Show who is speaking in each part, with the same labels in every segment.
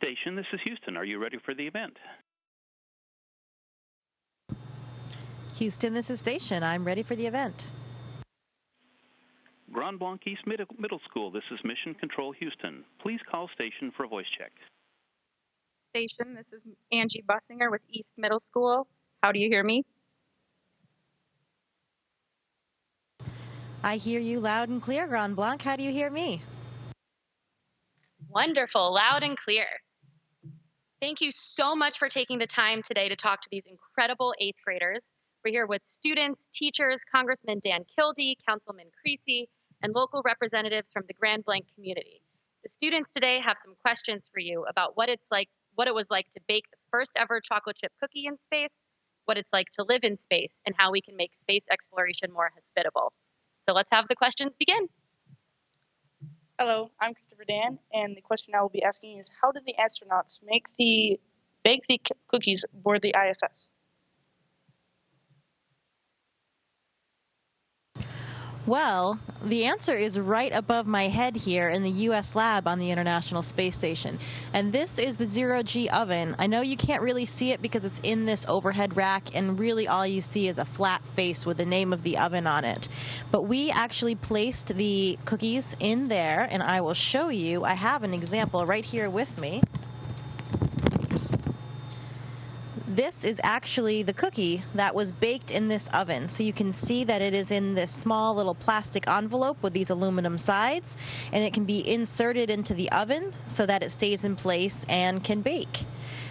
Speaker 1: Station, this is Houston. Are you ready for the event?
Speaker 2: Houston, this is Station. I'm ready for the event.
Speaker 1: Grand Blanc East Middle School, this is Mission Control Houston. Please call station for a voice check.
Speaker 3: Station, this is Angie Bussinger with East Middle School. How do you hear me?
Speaker 2: I hear you loud and clear, Grand Blanc. How do you hear me?
Speaker 3: Wonderful, loud and clear. Thank you so much for taking the time today to talk to these incredible 8th graders. We're here with students, teachers, Congressman Dan Kildee, Councilman Creasy, and local representatives from the Grand Blanc community. The students today have some questions for you about what it was like to bake the first ever chocolate chip cookie in space, what it's like to live in space, and how we can make space exploration more hospitable. So let's have the questions begin.
Speaker 4: Hello, I'm Christopher Dan, and the question I will be asking is, how did the astronauts bake the cookies aboard the ISS?
Speaker 2: Well, the answer is right above my head here in the U.S. lab on the International Space Station. And this is the zero-G oven. I know you can't really see it because it's in this overhead rack, and really all you see is a flat face with the name of the oven on it. But we actually placed the cookies in there, and I will show you. I have an example right here with me. This is actually the cookie that was baked in this oven. So you can see that it is in this small little plastic envelope with these aluminum sides, and it can be inserted into the oven so that it stays in place and can bake.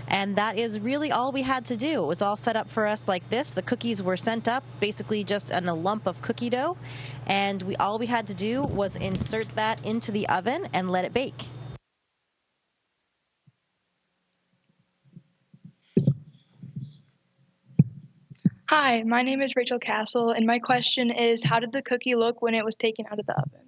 Speaker 2: And that is really all we had to do. It was all set up for us like this. The cookies were sent up basically just in a lump of cookie dough, and all we had to do was insert that into the oven and let it bake.
Speaker 5: Hi, my name is Rachel Castle, and my question is, how did the cookie look when it was taken out of the oven?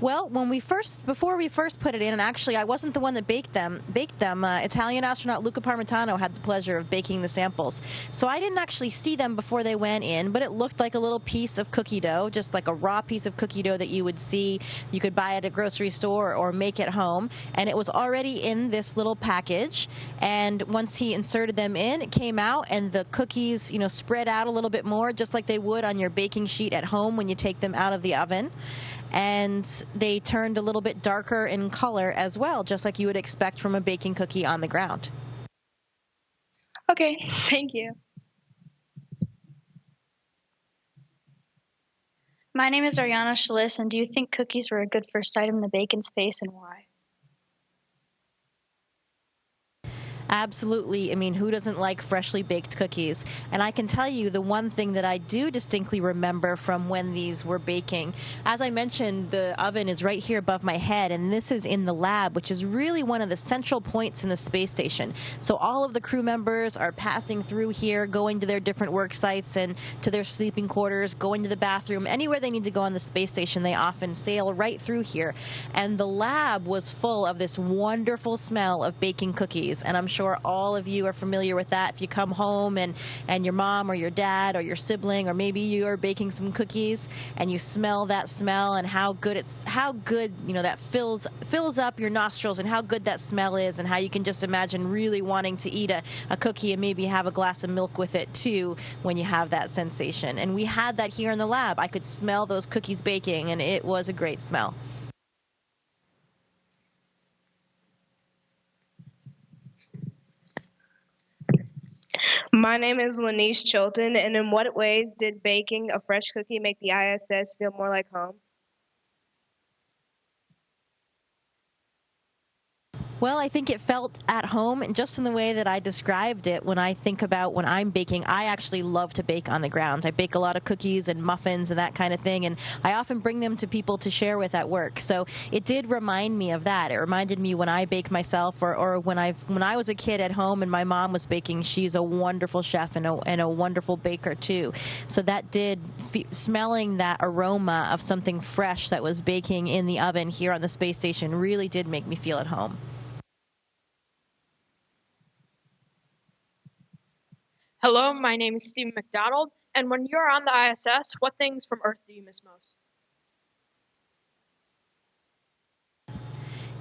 Speaker 2: Well, before we first put it in, and actually I wasn't the one that baked them. Italian astronaut Luca Parmitano had the pleasure of baking the samples. So I didn't actually see them before they went in, but it looked like a little piece of cookie dough, just like a raw piece of cookie dough that you would see. You could buy at a grocery store or make at home. And it was already in this little package. And once he inserted them in, it came out, and the cookies, spread out a little bit more, just like they would on your baking sheet at home when you take them out of the oven. And they turned a little bit darker in color as well, just like you would expect from a baking cookie on the ground.
Speaker 5: Okay, thank you.
Speaker 6: My name is Ariana Shalis, and do you think cookies were a good first item to bake in space, and why?
Speaker 2: Absolutely. I mean, who doesn't like freshly baked cookies? And I can tell you the one thing that I do distinctly remember from when these were baking. As I mentioned, the oven is right here above my head, and this is in the lab, which is really one of the central points in the space station. So all of the crew members are passing through here, going to their different work sites and to their sleeping quarters, going to the bathroom, anywhere they need to go on the space station, they often sail right through here. And the lab was full of this wonderful smell of baking cookies, and I'm sure all of you are familiar with that. If you come home and your mom or your dad or your sibling, or maybe you are baking some cookies and you smell that smell, and how good that fills up your nostrils, and how good that smell is, and how you can just imagine really wanting to eat a cookie and maybe have a glass of milk with it too when you have that sensation. And we had that here in the lab. I could smell those cookies baking, and it was a great smell.
Speaker 7: My name is Lanice Chilton, and in what ways did baking a fresh cookie make the ISS feel more like home?
Speaker 2: Well, I think it felt at home, and just in the way that I described it. When I think about when I'm baking, I actually love to bake on the ground. I bake a lot of cookies and muffins and that kind of thing, and I often bring them to people to share with at work. So it did remind me of that. It reminded me when I bake myself, or when I was a kid at home and my mom was baking. She's a wonderful chef and a wonderful baker too. So that did, smelling that aroma of something fresh that was baking in the oven here on the space station really did make me feel at home.
Speaker 8: Hello, my name is Stephen McDonald, and when you're on the ISS, what things from Earth do you miss most?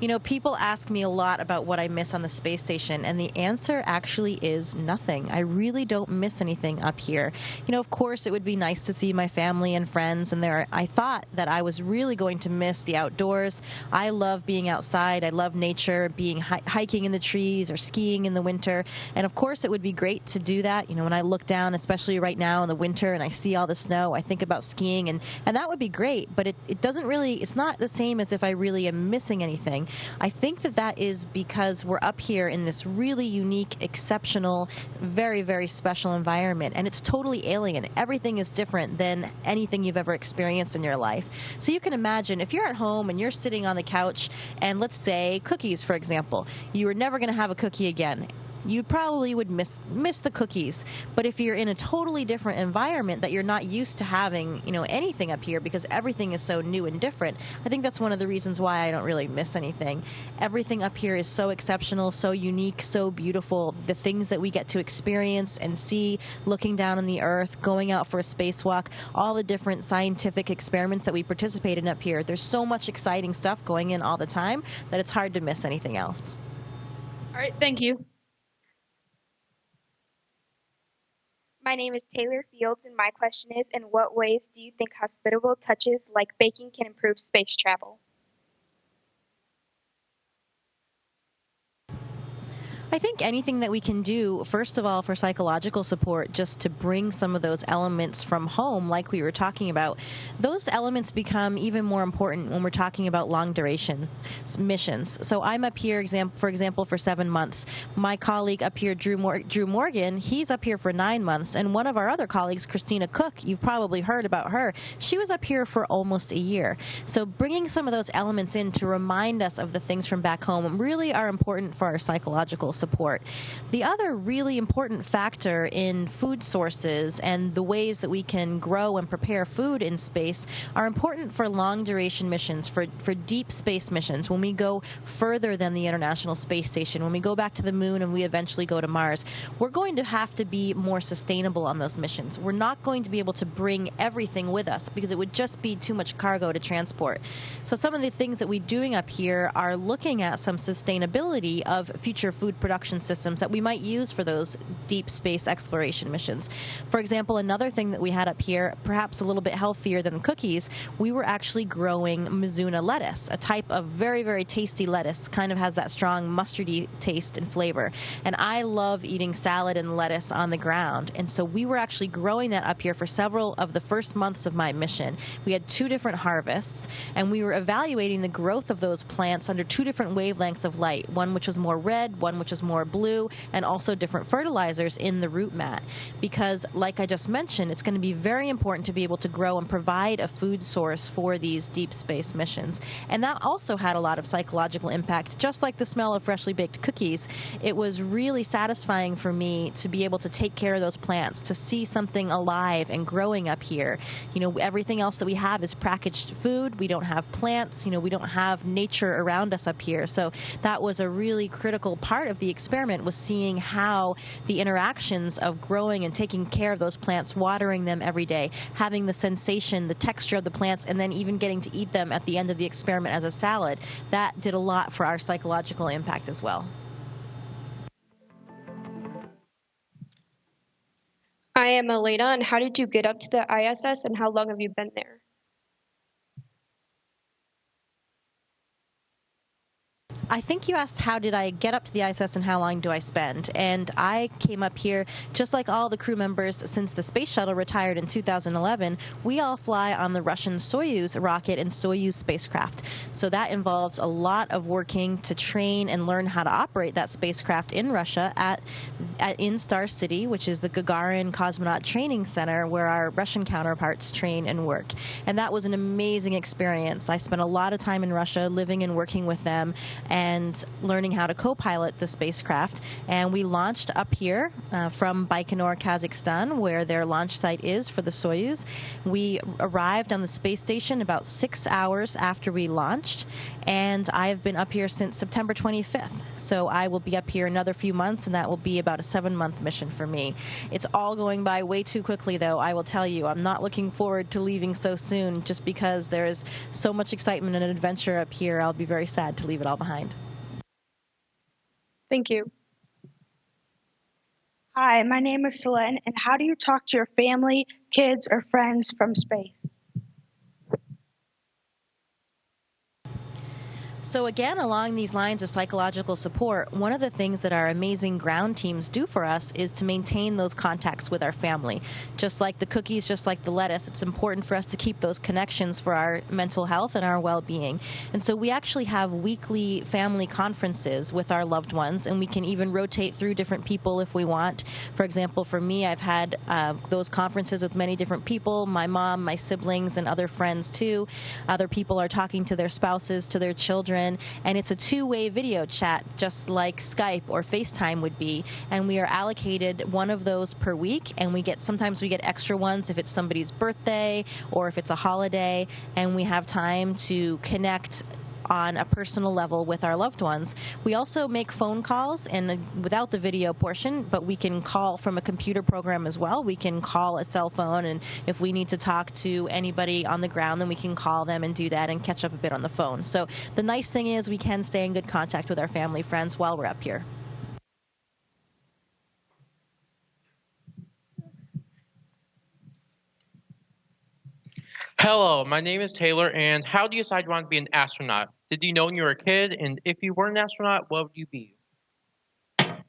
Speaker 2: You know, people ask me a lot about what I miss on the space station, and the answer actually is nothing. I really don't miss anything up here. You know, of course, it would be nice to see my family and friends, and I thought that I was really going to miss the outdoors. I love being outside. I love nature, being hiking in the trees or skiing in the winter. And of course, it would be great to do that. You know, when I look down, especially right now in the winter, and I see all the snow, I think about skiing, and that would be great. But it doesn't really, it's not the same as if I really am missing anything. I think that is because we're up here in this really unique, exceptional, very, very special environment, and it's totally alien. Everything is different than anything you've ever experienced in your life. So you can imagine if you're at home and you're sitting on the couch and, let's say, cookies, for example, you were never going to have a cookie again. You probably would miss the cookies. But if you're in a totally different environment that you're not used to having, you know, anything up here because everything is so new and different, I think that's one of the reasons why I don't really miss anything. Everything up here is so exceptional, so unique, so beautiful. The things that we get to experience and see looking down on the Earth, going out for a spacewalk, all the different scientific experiments that we participate in up here. There's so much exciting stuff going in all the time that it's hard to miss anything else.
Speaker 8: All right, thank you.
Speaker 9: My name is Taylor Fields, and my question is, in what ways do you think hospitable touches like baking can improve space travel?
Speaker 2: I think anything that we can do, first of all, for psychological support, just to bring some of those elements from home, like we were talking about, those elements become even more important when we're talking about long duration missions. So I'm up here, for example, for 7 months. My colleague up here, Drew Morgan, he's up here for 9 months. And one of our other colleagues, Christina Cook, you've probably heard about her. She was up here for almost a year. So bringing some of those elements in to remind us of the things from back home really are important for our psychological support. The other really important factor in food sources and the ways that we can grow and prepare food in space are important for long duration missions, for deep space missions. When we go further than the International Space Station, when we go back to the moon and we eventually go to Mars, we're going to have to be more sustainable on those missions. We're not going to be able to bring everything with us because it would just be too much cargo to transport. So some of the things that we're doing up here are looking at some sustainability of future food production systems that we might use for those deep space exploration missions. For example, another thing that we had up here, perhaps a little bit healthier than cookies, we were actually growing Mizuna lettuce, a type of very, very tasty lettuce, kind of has that strong mustardy taste and flavor. And I love eating salad and lettuce on the ground. And so we were actually growing that up here for several of the first months of my mission. We had 2 different harvests, and we were evaluating the growth of those plants under 2 different wavelengths of light, one which was more red, one which was more blue, and also different fertilizers in the root mat. Because, like I just mentioned, it's going to be very important to be able to grow and provide a food source for these deep space missions. And that also had a lot of psychological impact. Just like the smell of freshly baked cookies, it was really satisfying for me to be able to take care of those plants, to see something alive and growing up here. You know, everything else that we have is packaged food. We don't have plants. You know, we don't have nature around us up here. So that was a really critical part of the experiment, was seeing how the interactions of growing and taking care of those plants, watering them every day, having the sensation, the texture of the plants, and then even getting to eat them at the end of the experiment as a salad, that did a lot for our psychological impact as well.
Speaker 10: I am Elena, and how did you get up to the ISS, and how long have you been there?
Speaker 2: I think you asked how did I get up to the ISS and how long do I spend. And I came up here, just like all the crew members since the space shuttle retired in 2011, we all fly on the Russian Soyuz rocket and Soyuz spacecraft. So that involves a lot of working to train and learn how to operate that spacecraft in Russia in Star City, which is the Gagarin Cosmonaut Training Center where our Russian counterparts train and work. And that was an amazing experience. I spent a lot of time in Russia living and working with them, and learning how to co-pilot the spacecraft. And we launched up here from Baikonur, Kazakhstan, where their launch site is for the Soyuz. We arrived on the space station about 6 hours after we launched, and I've been up here since September 25th. So I will be up here another few months, and that will be about a 7-month mission for me. It's all going by way too quickly, though, I will tell you. I'm not looking forward to leaving so soon just because there is so much excitement and adventure up here. I'll be very sad to leave it all behind.
Speaker 5: Thank you.
Speaker 11: Hi, my name is Selene, and how do you talk to your family, kids, or friends from space?
Speaker 2: So again, along these lines of psychological support, one of the things that our amazing ground teams do for us is to maintain those contacts with our family. Just like the cookies, just like the lettuce, it's important for us to keep those connections for our mental health and our well-being. And so we actually have weekly family conferences with our loved ones, and we can even rotate through different people if we want. For example, for me, I've had those conferences with many different people, my mom, my siblings, and other friends too. Other people are talking to their spouses, to their children, and it's a two-way video chat, just like Skype or FaceTime would be. And we are allocated one of those per week, and sometimes we get extra ones if it's somebody's birthday or if it's a holiday, and we have time to connect on a personal level with our loved ones. We also make phone calls, and without the video portion, but we can call from a computer program as well. We can call a cell phone, and if we need to talk to anybody on the ground, then we can call them and do that and catch up a bit on the phone. So the nice thing is we can stay in good contact with our family, friends while we're up here.
Speaker 12: Hello, my name is Taylor, and how do you decide you want to be an astronaut? Did you know when you were a kid, and if you were an astronaut, what would you be?
Speaker 2: I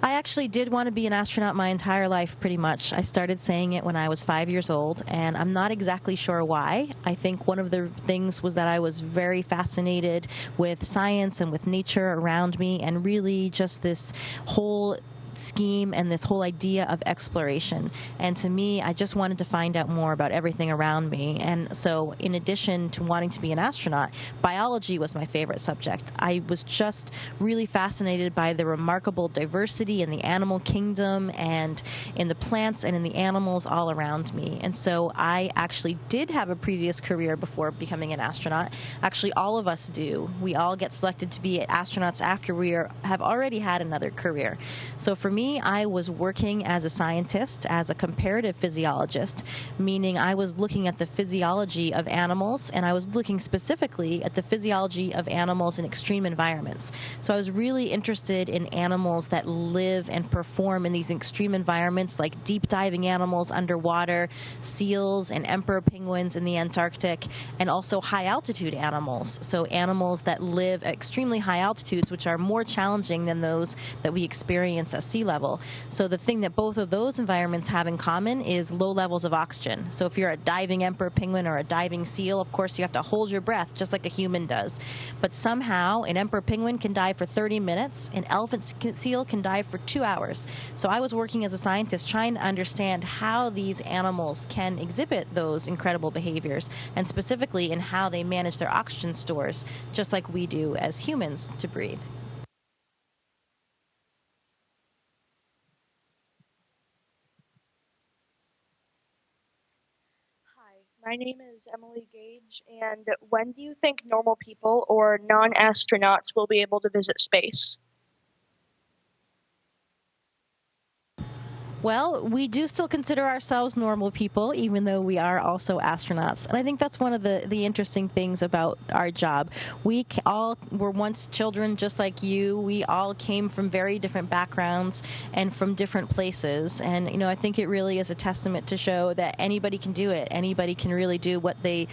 Speaker 2: actually did want to be an astronaut my entire life, pretty much. I started saying it when I was 5 years old, and I'm not exactly sure why. I think one of the things was that I was very fascinated with science and with nature around me, and really just this whole scheme and this whole idea of exploration. And to me, I just wanted to find out more about everything around me. And so in addition to wanting to be an astronaut, biology was my favorite subject. I was just really fascinated by the remarkable diversity in the animal kingdom and in the plants and in the animals all around me. And so I actually did have a previous career before becoming an astronaut. Actually, all of us do. We all get selected to be astronauts after we have already had another career. So for me, I was working as a scientist, as a comparative physiologist, meaning I was looking at the physiology of animals, and I was looking specifically at the physiology of animals in extreme environments. So I was really interested in animals that live and perform in these extreme environments, like deep diving animals underwater, seals and emperor penguins in the Antarctic, and also high altitude animals. So animals that live at extremely high altitudes, which are more challenging than those that we experience at sea level. So the thing that both of those environments have in common is low levels of oxygen. So if you're a diving emperor penguin or a diving seal, of course you have to hold your breath just like a human does. But somehow an emperor penguin can dive for 30 minutes, an elephant seal can dive for 2 hours. So I was working as a scientist trying to understand how these animals can exhibit those incredible behaviors, and specifically in how they manage their oxygen stores, just like we do as humans to breathe.
Speaker 4: My name is Emily Gage, and when do you think normal people or non-astronauts will be able to visit space?
Speaker 2: Well, we do still consider ourselves normal people, even though we are also astronauts. And I think that's one of the interesting things about our job. We all were once children just like you. We all came from very different backgrounds and from different places. And, you know, I think it really is a testament to show that anybody can do it. Anybody can really do what they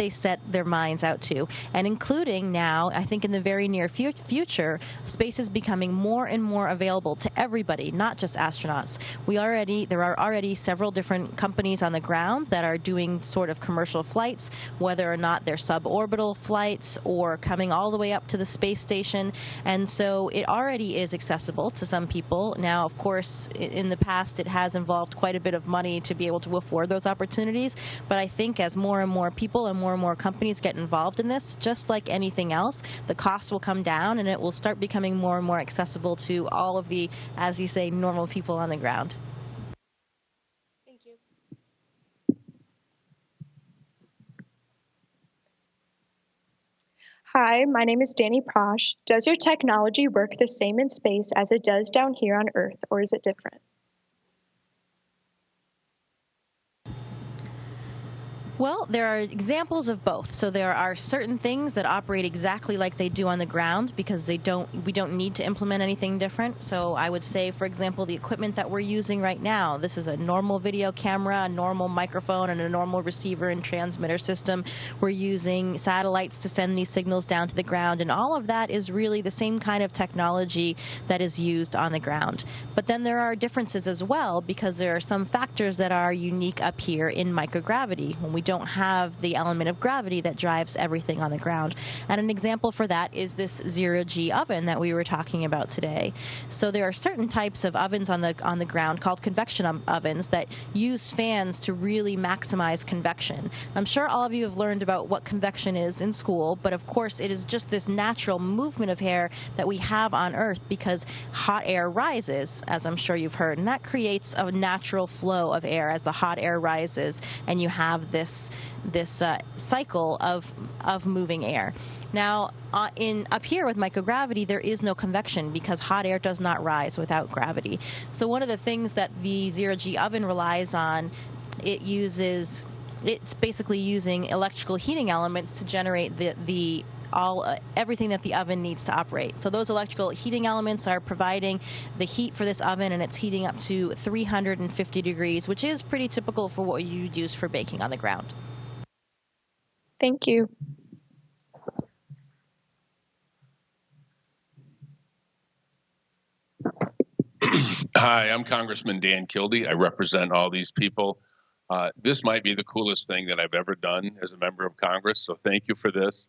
Speaker 2: set their minds out to. And including now, I think in the very near future, space is becoming more and more available to everybody, not just astronauts. there are already several different companies on the ground that are doing sort of commercial flights, whether or not they're suborbital flights or coming all the way up to the space station. And so it already is accessible to some people. Now, of course, in the past, it has involved quite a bit of money to be able to afford those opportunities. But I think as more and more people and more companies get involved in this, just like anything else, the cost will come down and it will start becoming more and more accessible to all of the, as you say, normal people on the ground.
Speaker 4: Thank you.
Speaker 5: Hi, my name is Danny Prosh. Does your technology work the same in space as it does down here on Earth, or is it different?
Speaker 2: Well, there are examples of both. So there are certain things that operate exactly like they do on the ground because we don't need to implement anything different. So I would say, for example, the equipment that we're using right now, this is a normal video camera, a normal microphone, and a normal receiver and transmitter system. We're using satellites to send these signals down to the ground, and all of that is really the same kind of technology that is used on the ground. But then there are differences as well because there are some factors that are unique up here in microgravity when we don't have the element of gravity that drives everything on the ground. And an example for that is this zero-G oven that we were talking about today. So there are certain types of ovens on the ground called convection ovens that use fans to really maximize convection. I'm sure all of you have learned about what convection is in school, but of course it is just this natural movement of air that we have on Earth because hot air rises, as I'm sure you've heard, and that creates a natural flow of air as the hot air rises, and you have this cycle of moving air. Now, up here with microgravity, there is no convection because hot air does not rise without gravity. So one of the things that the zero-G oven relies on, it's basically using electrical heating elements to generate everything that the oven needs to operate. So those electrical heating elements are providing the heat for this oven, and it's heating up to 350 degrees, which is pretty typical for what you'd use for baking on the ground.
Speaker 5: Thank you.
Speaker 13: Hi, I'm Congressman Dan Kildee. I represent all these people. This might be the coolest thing that I've ever done as a member of Congress, so thank you for this.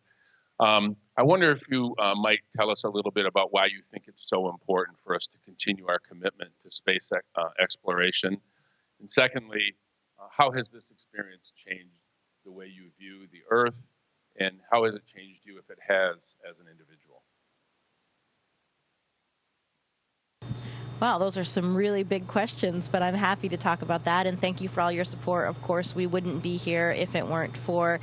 Speaker 13: I wonder if you might tell us a little bit about why you think it's so important for us to continue our commitment to space exploration. And secondly, how has this experience changed the way you view the Earth, and how has it changed you, if it has, as an individual?
Speaker 2: Wow, those are some really big questions, but I'm happy to talk about that, and thank you for all your support. Of course, we wouldn't be here if it weren't for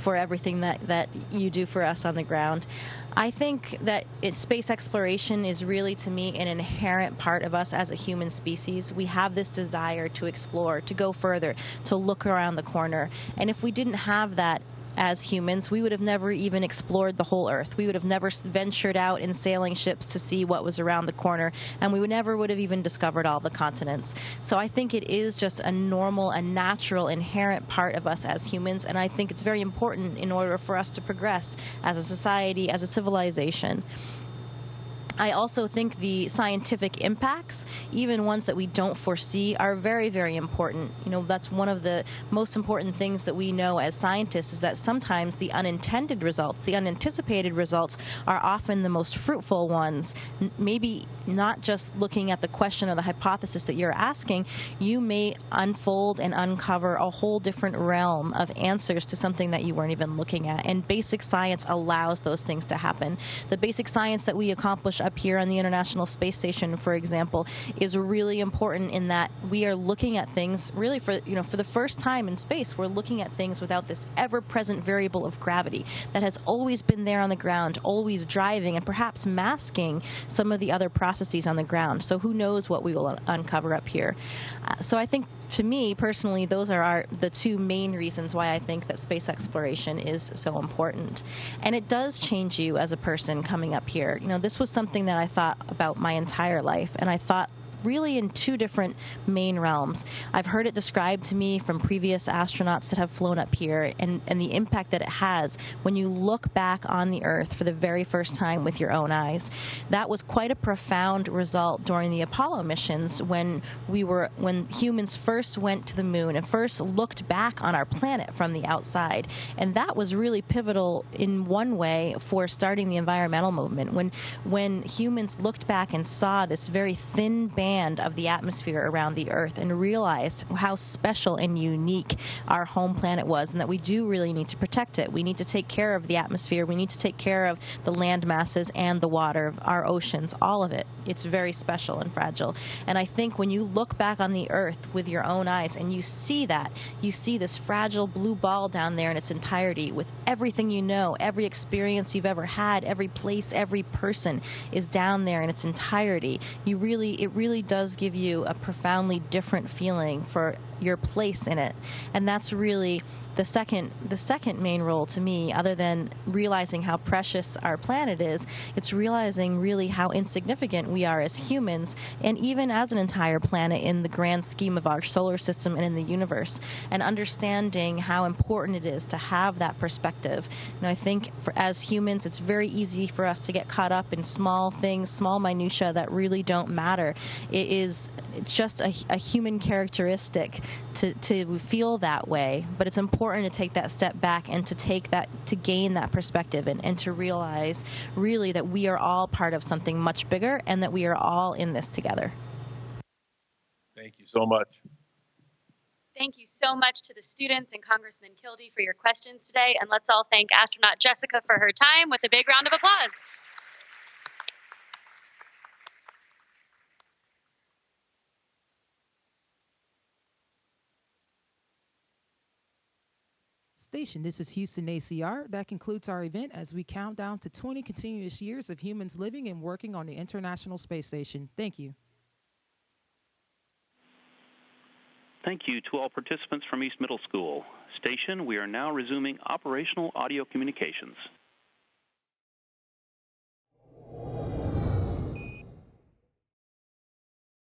Speaker 2: everything that you do for us on the ground. I think that space exploration is really, to me, an inherent part of us as a human species. We have this desire to explore, to go further, to look around the corner, and if we didn't have that as humans, we would have never even explored the whole Earth. We would have never ventured out in sailing ships to see what was around the corner, and we never would have even discovered all the continents. So I think it is just a normal and natural inherent part of us as humans, and I think it's very important in order for us to progress as a society, as a civilization. I also think the scientific impacts, even ones that we don't foresee, are very, very important. You know, that's one of the most important things that we know as scientists, is that sometimes the unintended results, the unanticipated results, are often the most fruitful ones. Maybe not just looking at the question or the hypothesis that you're asking, you may unfold and uncover a whole different realm of answers to something that you weren't even looking at. And basic science allows those things to happen. The basic science that we accomplish up here on the International Space Station, for example, is really important in that we are looking at things really for the first time in space. We're looking at things without this ever-present variable of gravity that has always been there on the ground, always driving and perhaps masking some of the other processes on the ground. So who knows what we will uncover up here. So I think, to me personally, those are the two main reasons why I think that space exploration is so important. And it does change you as a person coming up here. You know, this was something that I thought about my entire life, and I thought really in two different main realms. I've heard it described to me from previous astronauts that have flown up here, and the impact that it has when you look back on the Earth for the very first time with your own eyes. That was quite a profound result during the Apollo missions when humans first went to the moon and first looked back on our planet from the outside. And that was really pivotal in one way for starting the environmental movement. When humans looked back and saw this very thin band of the atmosphere around the Earth and realized how special and unique our home planet was, and that we do really need to protect it. We need to take care of the atmosphere. We need to take care of the land masses and the water, our oceans, all of it. It's very special and fragile. And I think when you look back on the Earth with your own eyes and you see that, you see this fragile blue ball down there in its entirety with everything you know, every experience you've ever had, every place, every person is down there in its entirety. It really does give you a profoundly different feeling for your place in it. And that's really the second main role to me, other than realizing how precious our planet is. It's realizing really how insignificant we are as humans, and even as an entire planet in the grand scheme of our solar system and in the universe, and understanding how important it is to have that perspective. I think as humans, it's very easy for us to get caught up in small things, small minutia that really don't matter. It's just a human characteristic to feel that way, but it's important to take that step back and to gain that perspective and to realize really that we are all part of something much bigger and that we are all in this together.
Speaker 13: Thank you so much.
Speaker 3: Thank you so much to the students and Congressman Kildee for your questions today, and let's all thank astronaut Jessica for her time with a big round of applause.
Speaker 14: Station, this is Houston ACR. That concludes our event as we count down to 20 continuous years of humans living and working on the International Space Station. Thank you.
Speaker 1: Thank you to all participants from East Middle School. Station, we are now resuming operational audio communications.